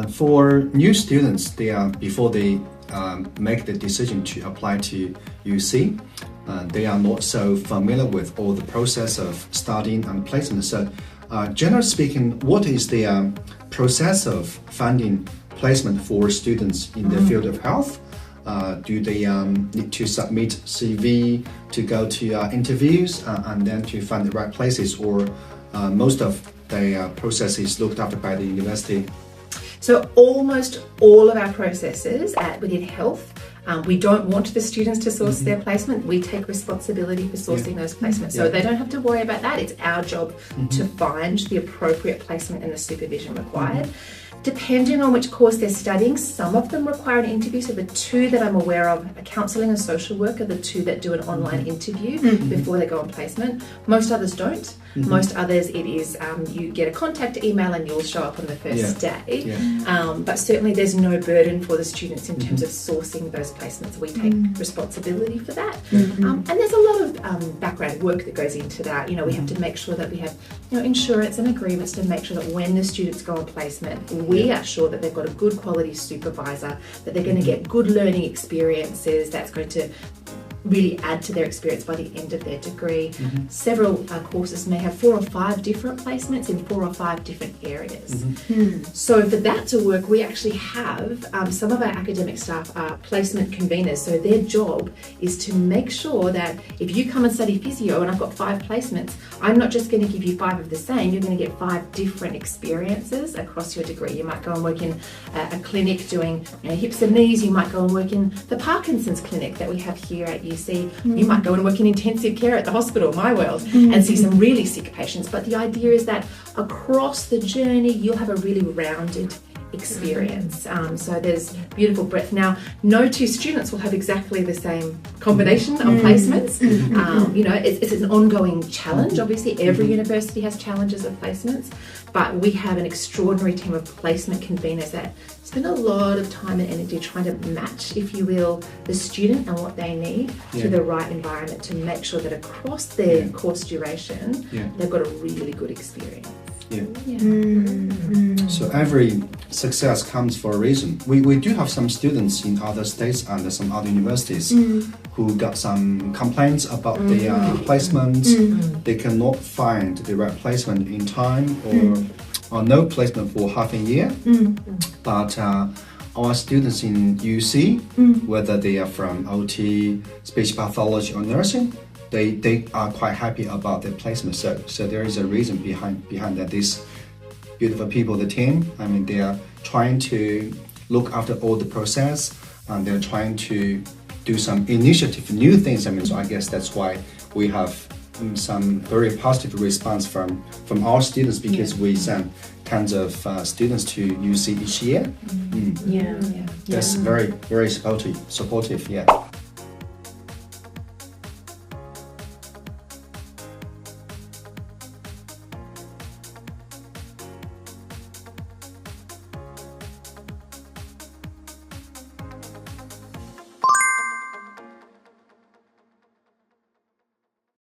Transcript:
For new students, before they make the decision to apply to UC, they are not so familiar with all the process of studying and placement. So, generally speaking, what is the process of finding placement for students in the field of health? Do they need to submit CV to go to interviews and then to find the right places, or most of the process is looked after by the university? So almost all of our processes within health, we don't want the students to source their placement. We take responsibility for sourcing those placements. So they don't have to worry about that. It's our job to find the appropriate placement and the supervision required. Depending on which course they're studying, some of them require an interview. So the two that I'm aware of, a counselling and social work, are the two that do an online interview before they go on placement. Most others don't. Most others, it is you get a contact email and you'll show up on the first day. But certainly there's no burden for the students in terms of sourcing those placements. We take responsibility for that. And there's a lot of background work that goes into that. You know, we have to make sure that we have insurance and agreements to make sure that when the students go on placement, we are sure that they've got a good quality supervisor, that they're going to get good learning experiences, that's going to really add to their experience by the end of their degree. Several courses may have 4 or 5 different placements in 4 or 5 different areas. So for that to work, we actually have some of our academic staff are placement conveners. So their job is to make sure that if you come and study physio and I've got 5 placements, I'm not just going to give you 5 of the same, you're going to get 5 different experiences across your degree. You might go and work in a clinic doing hips and knees, you might go and work in the Parkinson's clinic that we have here at UC. You might go and work in intensive care at the hospital, my world, and see some really sick patients. But the idea is that across the journey, you'll have a really rounded experience. So there's beautiful breadth. Now, no 2 students will have exactly the same combination of placements. It's an ongoing challenge. Obviously, every university has challenges of placements, but we have an extraordinary team of placement conveners that spend a lot of time and energy trying to match, if you will, the student and what they need to the right environment to make sure that across their course duration, they've got a really good experience. So every success comes for a reason. We do have some students in other states and some other universities who got some complaints about their placement. They cannot find the right placement in time, or no placement for half a year. But our students in UC, whether they are from OT, speech pathology or nursing, they are quite happy about their placement. So there is a reason behind that. These beautiful people, the team, I mean, they are trying to look after all the process, and they're trying to do some initiative, new things. I mean, so I guess that's why we have some very positive response from our students, because we send tons of students to UC each year. That's very, very supportive.